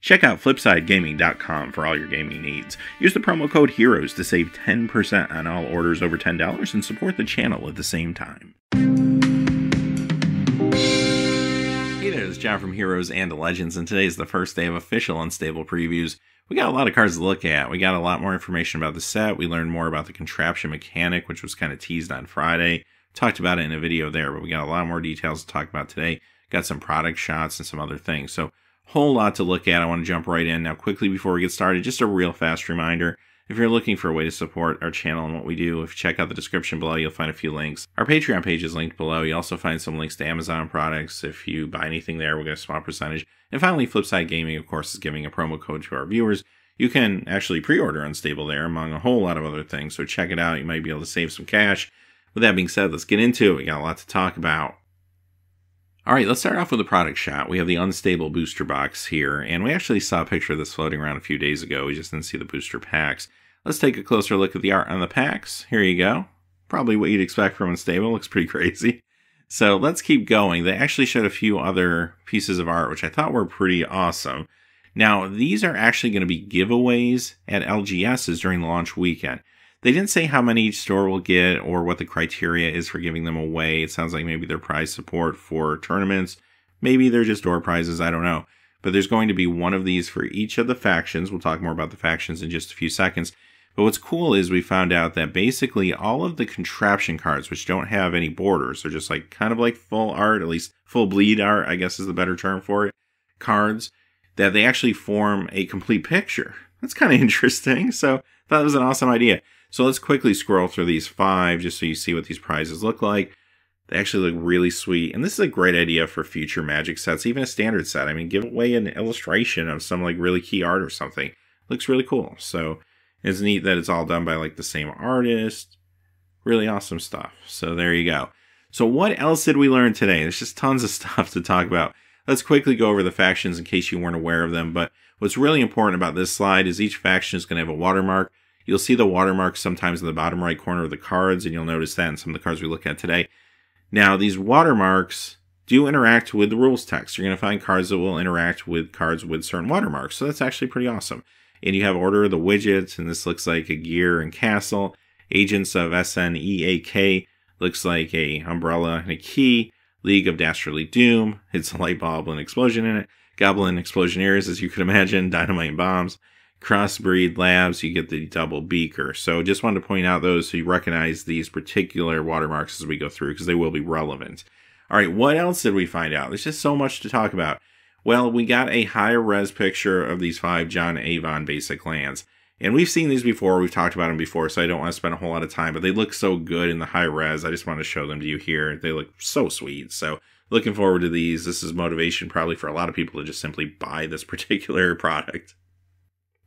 Check out FlipSideGaming.com for all your gaming needs. Use the promo code HEROES to save 10% on all orders over $10 and support the channel at the same time. Hey there, it's John from Heroes and Legends, and today is the first day of official Unstable previews. We got a lot of cards to look at. We got a lot more information about the set. We learned more about the contraption mechanic, which was kind of teased on Friday. Talked about it in a video there, but we got a lot more details to talk about today. Got some product shots and some other things. So whole lot to look at. I want to jump right in. Now quickly before we get started, just a real fast reminder. If you're looking for a way to support our channel and what we do, if you check out the description below, you'll find a few links. Our Patreon page is linked below. You also find some links to Amazon products. If you buy anything there, we'll get a small percentage. And finally, Flipside Gaming, of course, is giving a promo code to our viewers. You can actually pre-order Unstable there, among a whole lot of other things. So check it out. You might be able to save some cash. With that being said, let's get into it. We got a lot to talk about. All right, let's start off with a product shot. We have the Unstable booster box here, and we actually saw a picture of this floating around a few days ago. We just didn't see the booster packs. Let's take a closer look at the art on the packs. Here you go. Probably what you'd expect from Unstable. Looks pretty crazy. So let's keep going. They actually showed a few other pieces of art, which I thought were pretty awesome. Now, these are actually going to be giveaways at LGS's during the launch weekend. They didn't say how many each store will get or what the criteria is for giving them away. It sounds like maybe they're prize support for tournaments. Maybe they're just door prizes. I don't know. But there's going to be one of these for each of the factions. We'll talk more about the factions in just a few seconds. But what's cool is we found out that basically all of the contraption cards, which don't have any borders, are just like kind of like full art, at least full bleed art, I guess is the better term for it, cards, that they actually form a complete picture. That's kind of interesting. So I thought it was an awesome idea. So let's quickly scroll through these 5 just so you see what these prizes look like. They actually look really sweet. And this is a great idea for future Magic sets, even a standard set. I mean, give away an illustration of some like really key art or something. Looks really cool. So it's neat that it's all done by like the same artist. Really awesome stuff. So there you go. So what else did we learn today? There's just tons of stuff to talk about. Let's quickly go over the factions in case you weren't aware of them. But what's really important about this slide is each faction is going to have a watermark. You'll see the watermark sometimes in the bottom right corner of the cards, and you'll notice that in some of the cards we look at today. Now, these watermarks do interact with the rules text. You're going to find cards that will interact with cards with certain watermarks, so that's actually pretty awesome. And you have Order of the Widgets, and this looks like a gear and castle. Agents of SNEAK looks like a umbrella and a key. League of Dastardly Doom, it's a light bulb and explosion in it. Goblin Explosioneers, as you could imagine, dynamite and bombs. Crossbreed Labs, you get the double beaker. So just wanted to point out those so you recognize these particular watermarks as we go through because they will be relevant. All right, what else did we find out? There's just so much to talk about. Well, we got a higher res picture of these 5 John Avon basic lands. And we've seen these before, we've talked about them before, so I don't want to spend a whole lot of time, but they look so good in the high res. I just want to show them to you here. They look so sweet. So looking forward to these. This is motivation probably for a lot of people to just simply buy this particular product.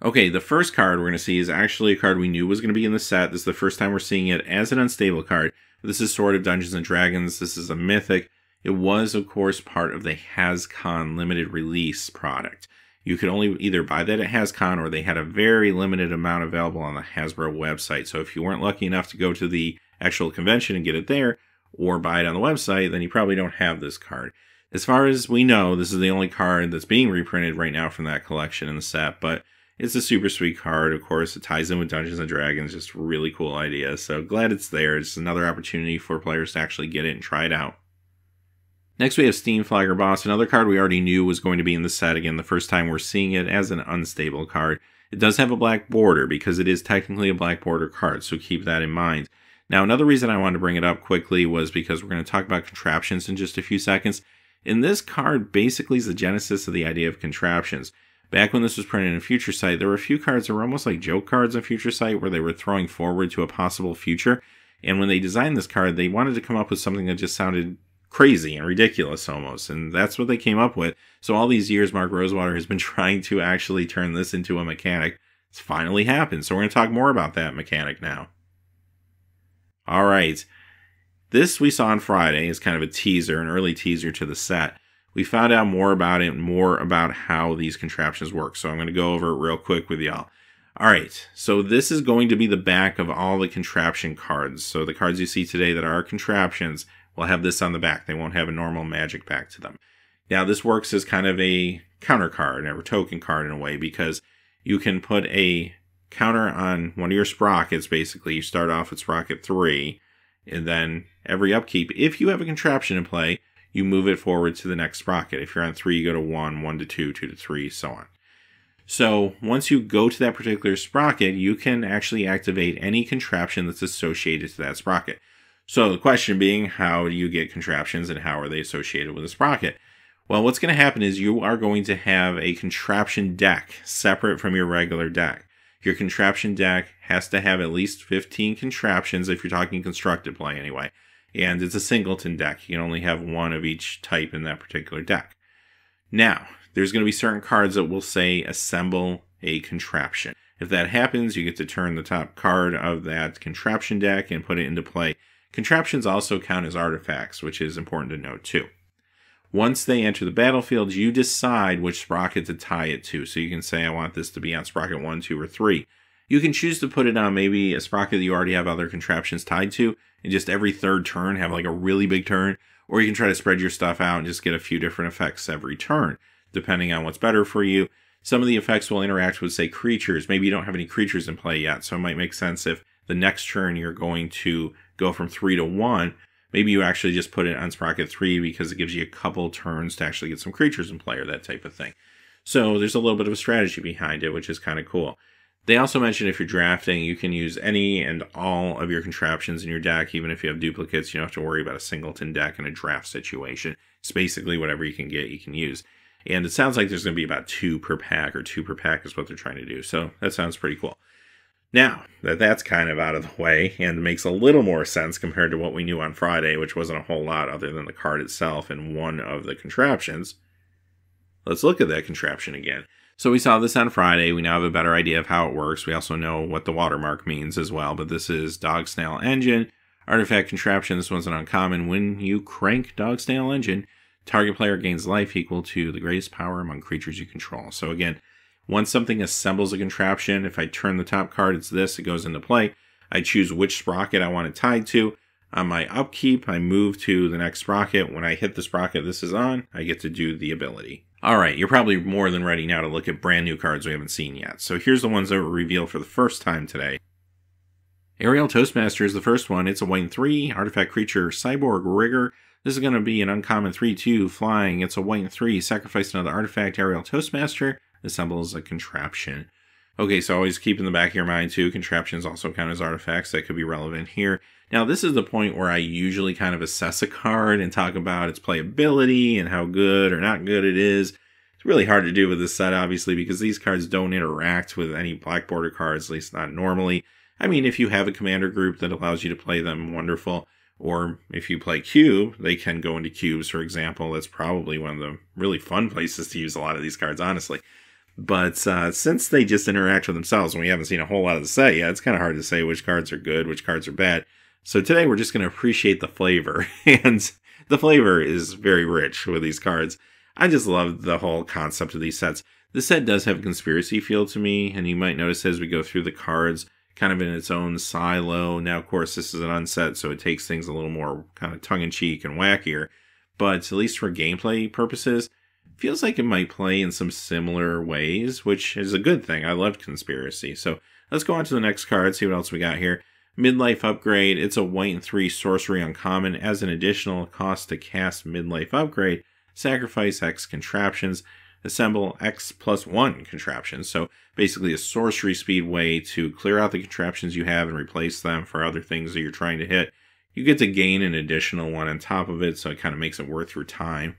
Okay, the first card we're going to see is actually a card we knew was going to be in the set. This is the first time we're seeing it as an unstable card. This is Sword of Dungeons & Dragons. This is a mythic. It was, of course, part of the HasCon limited release product. You could only either buy that at HasCon or they had a very limited amount available on the Hasbro website. So if you weren't lucky enough to go to the actual convention and get it there or buy it on the website, then you probably don't have this card. As far as we know, this is the only card that's being reprinted right now from that collection in the set, but it's a super sweet card. Of course, it ties in with Dungeons & Dragons. Just a really cool idea. So glad it's there. It's another opportunity for players to actually get it and try it out. Next, we have Steen Flagger Boss, another card we already knew was going to be in the set. Again, the first time we're seeing it as an unstable card. It does have a black border because it is technically a black border card, so keep that in mind. Now, another reason I wanted to bring it up quickly was because we're going to talk about contraptions in just a few seconds. And this card basically is the genesis of the idea of contraptions. Back when this was printed in Future Sight, there were a few cards that were almost like joke cards in Future Sight where they were throwing forward to a possible future. And when they designed this card, they wanted to come up with something that just sounded crazy and ridiculous almost. And that's what they came up with. So all these years, Mark Rosewater has been trying to actually turn this into a mechanic. It's finally happened. So we're going to talk more about that mechanic now. All right. This we saw on Friday is kind of a teaser, an early teaser to the set. We found out more about it, more about how these contraptions work. So I'm going to go over it real quick with y'all. All right, so this is going to be the back of all the contraption cards. So the cards you see today that are contraptions will have this on the back. They won't have a normal magic back to them. Now, this works as kind of a counter card or token card in a way, because you can put a counter on one of your sprockets. Basically, you start off with sprocket 3, and then every upkeep, if you have a contraption in play, you move it forward to the next sprocket. If you're on 3, you go to 1, 1 to 2, 2 to 3, so on. So once you go to that particular sprocket, you can actually activate any contraption that's associated to that sprocket. So the question being, how do you get contraptions and how are they associated with a sprocket? Well, what's going to happen is you are going to have a contraption deck separate from your regular deck. Your contraption deck has to have at least 15 contraptions if you're talking constructed play anyway. And it's a singleton deck. You can only have one of each type in that particular deck. Now, there's going to be certain cards that will say assemble a contraption. If that happens, you get to turn the top card of that contraption deck and put it into play. Contraptions also count as artifacts, which is important to note too. Once they enter the battlefield, you decide which sprocket to tie it to. So you can say, I want this to be on sprocket 1, 2, or 3. You can choose to put it on maybe a sprocket that you already have other contraptions tied to, and just every third turn have like a really big turn. Or you can try to spread your stuff out and just get a few different effects every turn, depending on what's better for you. Some of the effects will interact with, say, creatures. Maybe you don't have any creatures in play yet, so it might make sense if the next turn you're going to go from 3 to 1, maybe you actually just put it on sprocket 3 because it gives you a couple turns to actually get some creatures in play or that type of thing. So there's a little bit of a strategy behind it, which is kind of cool. They also mentioned if you're drafting, you can use any and all of your contraptions in your deck. Even if you have duplicates, you don't have to worry about a singleton deck in a draft situation. It's basically whatever you can get, you can use. And it sounds like there's going to be about 2 per pack, or 2 per pack is what they're trying to do. So that sounds pretty cool. Now that that's kind of out of the way and makes a little more sense compared to what we knew on Friday, which wasn't a whole lot other than the card itself and one of the contraptions, let's look at that contraption again. So we saw this on Friday. We now have a better idea of how it works. We also know what the watermark means as well, but this is Dogsnail Engine. Artifact contraption. This one's an uncommon. When you crank Dogsnail Engine, target player gains life equal to the greatest power among creatures you control. So again, once something assembles a contraption, if I turn the top card, it's this, it goes into play. I choose which sprocket I want it tied to. On my upkeep, I move to the next sprocket. When I hit the sprocket this is on, I get to do the ability. Alright, you're probably more than ready now to look at brand new cards we haven't seen yet. So here's the ones that were revealed for the first time today. Aerial Toastmaster is the first one. It's a white 3, artifact creature, cyborg rigger. This is going to be an uncommon 3/2 flying. It's a white 3, sacrifice another artifact, Aerial Toastmaster. Assembles a contraption. Okay, so always keep in the back of your mind too, contraptions also count as artifacts that could be relevant here. Now this is the point where I usually kind of assess a card and talk about its playability and how good or not good it is. It's really hard to do with this set, obviously, because these cards don't interact with any black border cards, at least not normally. I mean, if you have a commander group that allows you to play them, wonderful. Or if you play cube, they can go into cubes, for example. That's probably one of the really fun places to use a lot of these cards, honestly. But since they just interact with themselves and we haven't seen a whole lot of the set yet, it's kind of hard to say which cards are good, which cards are bad. So today we're just going to appreciate the flavor. And the flavor is very rich with these cards. I just love the whole concept of these sets. This set does have a conspiracy feel to me, and you might notice as we go through the cards, kind of in its own silo. Now, of course, this is an unset, so it takes things a little more kind of tongue-in-cheek and wackier. But at least for gameplay purposes, feels like it might play in some similar ways, which is a good thing. I loved Conspiracy. So let's go on to the next card, see what else we got here. Midlife Upgrade. It's a white 3 sorcery uncommon. As an additional cost to cast Midlife Upgrade, sacrifice X contraptions, assemble X+1 contraptions. So basically a sorcery speed way to clear out the contraptions you have and replace them for other things that you're trying to hit. You get to gain an additional one on top of it, so it kind of makes it worth your time.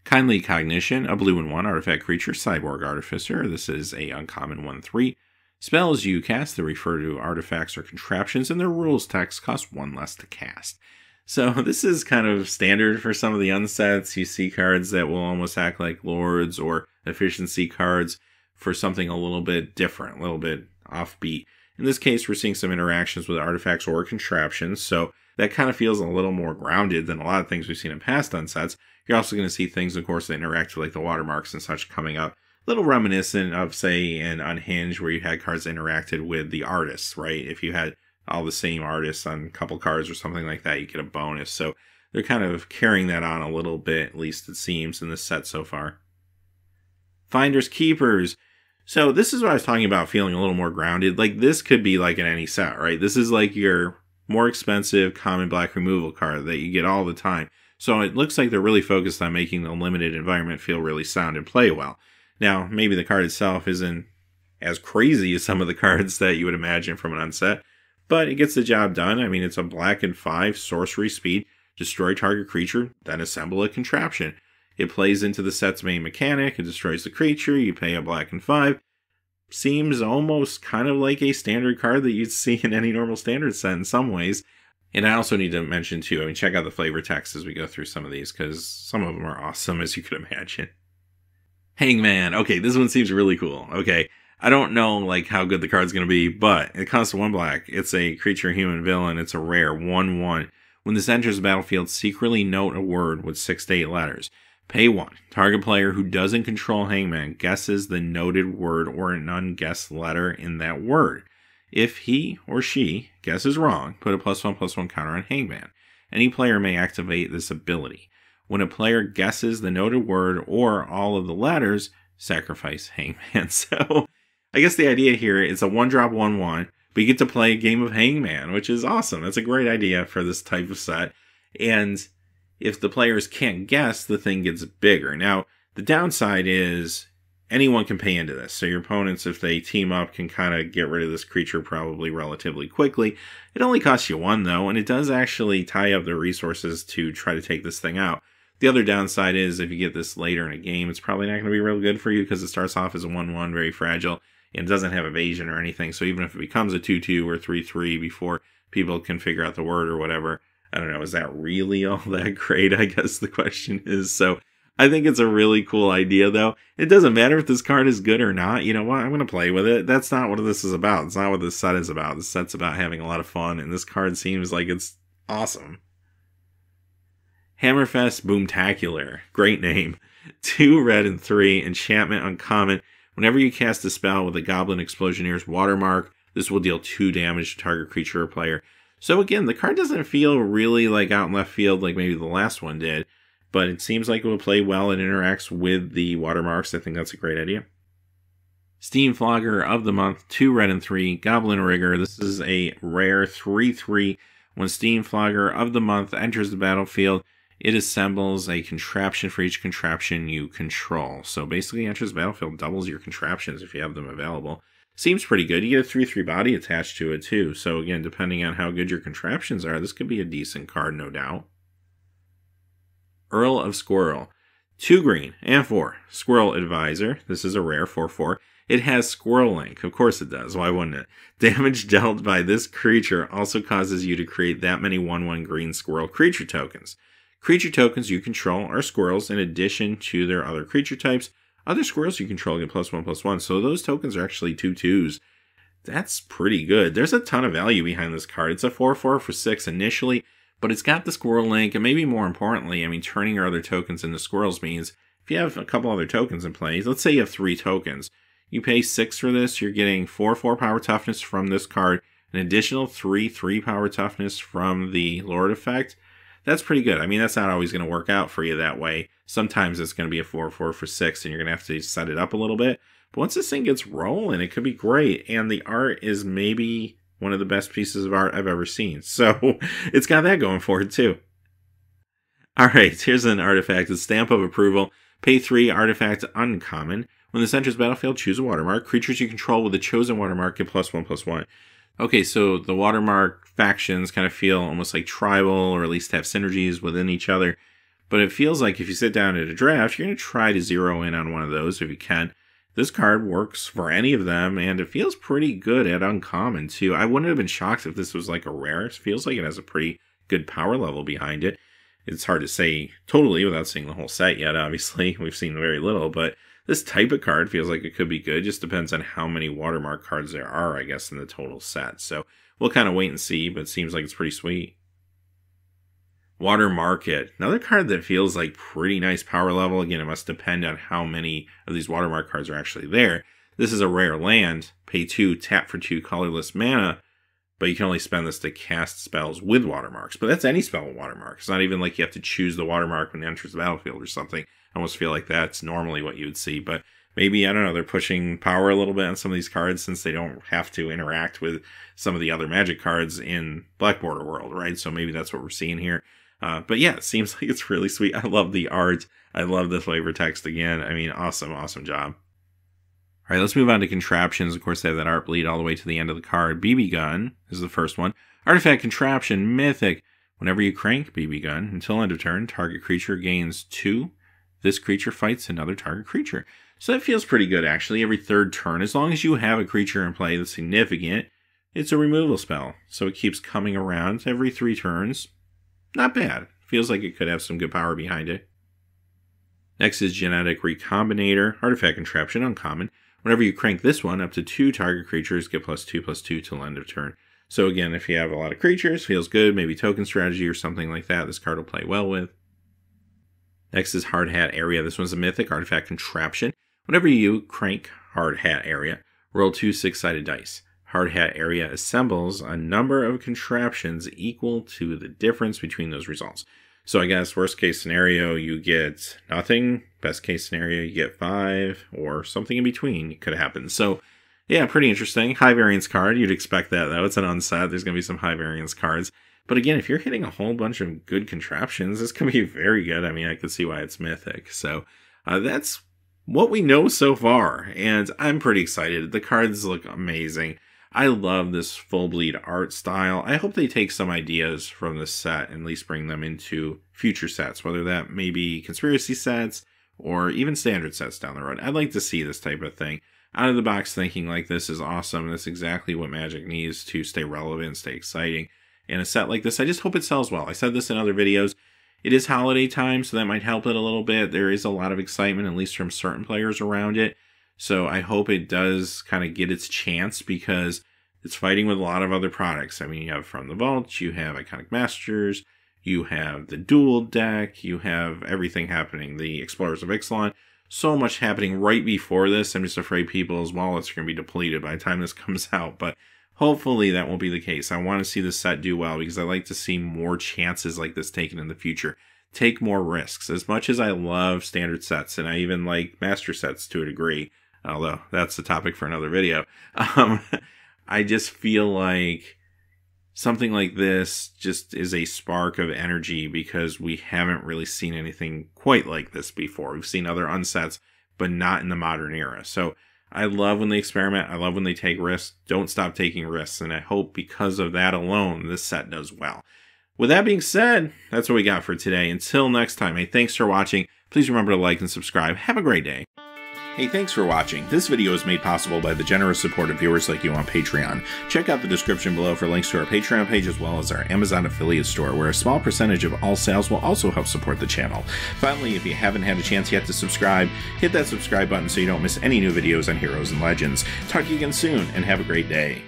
Kindly Cognition, a blue and 1 artifact creature, cyborg artificer. This is a uncommon 1/3. Spells you cast that refer to artifacts or contraptions and their rules text cost 1 less to cast. So this is kind of standard for some of the unsets. You see cards that will almost act like lords or efficiency cards for something a little bit different, a little bit offbeat. In this case, we're seeing some interactions with artifacts or contraptions, so that kind of feels a little more grounded than a lot of things we've seen in past unsets. You're also going to see things, of course, that interact with like the watermarks and such coming up. A little reminiscent of, say, an Unhinged where you had cards that interacted with the artists, right? If you had all the same artists on a couple cards or something like that, you get a bonus. So they're kind of carrying that on a little bit, at least it seems, in this set so far. Finders Keepers. So this is what I was talking about, feeling a little more grounded. Like, this could be like in any set, right? This is like your more expensive common black removal card that you get all the time. So it looks like they're really focused on making the limited environment feel really sound and play well. Now, maybe the card itself isn't as crazy as some of the cards that you would imagine from an unset, but it gets the job done. I mean, it's a black and 5 sorcery speed, destroy target creature, then assemble a contraption. It plays into the set's main mechanic, it destroys the creature, you pay a black and 5. Seems almost kind of like a standard card that you'd see in any normal standard set in some ways. And I also need to mention too, I mean, check out the flavor text as we go through some of these, because some of them are awesome, as you could imagine. Hangman. Okay, this one seems really cool. Okay, I don't know like how good the card's going to be, but it costs 1 black. It's a creature human villain. It's a rare 1/1. When this enters the battlefield, secretly note a word with 6 to 8 letters. Pay 1. Target player who doesn't control Hangman guesses the noted word or an unguessed letter in that word. If he or she guesses wrong, put a +1/+1 counter on Hangman. Any player may activate this ability. When a player guesses the noted word or all of the letters, sacrifice Hangman. So I guess the idea here is a 1-drop 1/1, but you get to play a game of Hangman, which is awesome. That's a great idea for this type of set. And if the players can't guess, the thing gets bigger. Now, the downside is anyone can pay into this. So your opponents, if they team up, can kind of get rid of this creature probably relatively quickly. It only costs you 1, though, and it does actually tie up their resources to try to take this thing out. The other downside is if you get this later in a game, it's probably not going to be real good for you because it starts off as a 1/1, very fragile, and doesn't have evasion or anything. So even if it becomes a 2/2 or 3/3 before people can figure out the word or whatever, I don't know, is that really all that great? I guess the question is. So I think it's a really cool idea, though. It doesn't matter if this card is good or not. You know what? I'm going to play with it. That's not what this is about. It's not what this set is about. This set's about having a lot of fun, and this card seems like it's awesome. Hammerfest Boomtacular. Great name. 2 red and 3. Enchantment uncommon. Whenever you cast a spell with a Goblin Explosioneer's watermark, this will deal 2 damage to target creature or player. So again, the card doesn't feel really like out in left field like maybe the last one did, but it seems like it will play well and interacts with the watermarks. I think that's a great idea. Steen Flogger of the Month, 2 red and 3, Goblin Rigger. This is a rare 3/3. When Steen Flogger of the Month enters the battlefield, it assembles a contraption for each contraption you control. So basically enters the battlefield, doubles your contraptions if you have them available. Seems pretty good. You get a 3/3 body attached to it too. So again, depending on how good your contraptions are, this could be a decent card, no doubt. Earl of Squirrel. 2 green and 4. Squirrel Advisor. This is a rare 4/4. It has Squirrel Link. Of course it does. Why wouldn't it? Damage dealt by this creature also causes you to create that many 1/1 green squirrel creature tokens. Creature tokens you control are squirrels in addition to their other creature types. Other squirrels you control get +1/+1, so those tokens are actually 2/2s. That's pretty good. There's a ton of value behind this card. It's a 4/4 for 6 initially, but it's got the Squirrel Link, and maybe more importantly, I mean, turning your other tokens into squirrels means if you have a couple other tokens in play, let's say you have 3 tokens, you pay 6 for this, you're getting 4/4 power toughness from this card, an additional 3/3 power toughness from the Lord effect. That's pretty good. I mean, that's not always going to work out for you that way. Sometimes it's going to be a 4/4 for 6, and you're going to have to set it up a little bit. But once this thing gets rolling, it could be great. And the art is maybe one of the best pieces of art I've ever seen. So it's got that going for it, too. All right, here's an artifact. It's Stamp of Approval. Pay 3, artifact uncommon. When this enters battlefield, choose a watermark. Creatures you control with the chosen watermark get +1/+1. Okay, so the watermark factions kind of feel almost like tribal, or at least have synergies within each other. But it feels like if you sit down at a draft, you're going to try to zero in on one of those if you can. This card works for any of them, and it feels pretty good at uncommon, too. I wouldn't have been shocked if this was like a rare. It feels like it has a pretty good power level behind it. It's hard to say totally without seeing the whole set yet, obviously. We've seen very little, but this type of card feels like it could be good. Just depends on how many watermark cards there are, I guess, in the total set. So we'll kind of wait and see, but it seems like it's pretty sweet. Water Market. Another card that feels like pretty nice power level. Again, it must depend on how many of these watermark cards are actually there. This is a rare land. Pay 2, tap for 2 colorless mana. but you can only spend this to cast spells with watermarks. But that's any spell with watermarks. It's not even like you have to choose the watermark when it enters the battlefield or something. I almost feel like that's normally what you would see, but maybe, I don't know, they're pushing power a little bit on some of these cards since they don't have to interact with some of the other Magic cards in Black Border World, right? So maybe that's what we're seeing here. But yeah, it seems like it's really sweet. I love the art. I love the flavor text again. I mean, awesome, awesome job. All right, let's move on to contraptions. Of course, they have that art bleed all the way to the end of the card. BB Gun is the first one. Artifact Contraption, Mythic. Whenever you crank BB Gun, until end of turn, target creature gains 2. This creature fights another target creature. So that feels pretty good, actually. Every third turn, as long as you have a creature in play that's significant, it's a removal spell. So it keeps coming around every 3 turns. Not bad. Feels like it could have some good power behind it. Next is Genetic Recombinator, Artifact Contraption, uncommon. Whenever you crank this one, up to 2 target creatures get +2/+2 till end of turn. So again, if you have a lot of creatures, feels good. Maybe token strategy or something like that, this card will play well with. Next is Hard Hat Area. This one's a Mythic Artifact Contraption. Whenever you crank Hard Hat Area, roll 2 6-sided dice. Hard Hat Area assembles a number of contraptions equal to the difference between those results. So I guess worst case scenario, you get nothing. Best case scenario, you get 5, or something in between could happen. So yeah, pretty interesting. High variance card. You'd expect that though. It's an unset. There's going to be some high variance cards. But again, if you're hitting a whole bunch of good contraptions, this can be very good. I mean, I could see why it's Mythic. So that's what we know so far. And I'm pretty excited. The cards look amazing. I love this full bleed art style. I hope they take some ideas from this set and at least bring them into future sets, whether that may be conspiracy sets or even standard sets down the road. I'd like to see this type of thing. Out of the box thinking like this is awesome. That's exactly what Magic needs to stay relevant, stay exciting. In a set like this, I just hope it sells well. I said this in other videos. It is holiday time, so that might help it a little bit. There is a lot of excitement, at least from certain players around it. So I hope it does kind of get its chance because it's fighting with a lot of other products. I mean, you have From the Vault, you have Iconic Masters, you have the Dual deck, you have everything happening. The Explorers of Ixalan. So much happening right before this. I'm just afraid people's wallets are going to be depleted by the time this comes out. But hopefully that won't be the case. I want to see this set do well because I like to see more chances like this taken in the future. Take more risks. As much as I love standard sets, and I even like master sets to a degree, although that's the topic for another video, I just feel like something like this just is a spark of energy because we haven't really seen anything quite like this before. We've seen other unsets, but not in the modern era. So I love when they experiment. I love when they take risks. Don't stop taking risks. And I hope because of that alone, this set does well. With that being said, that's what we got for today. Until next time, hey, thanks for watching. Please remember to like and subscribe. Have a great day. Hey, thanks for watching. This video is made possible by the generous support of viewers like you on Patreon. Check out the description below for links to our Patreon page as well as our Amazon affiliate store, where a small percentage of all sales will also help support the channel. Finally, if you haven't had a chance yet to subscribe, hit that subscribe button so you don't miss any new videos on Heroes and Legends. Talk to you again soon, and have a great day.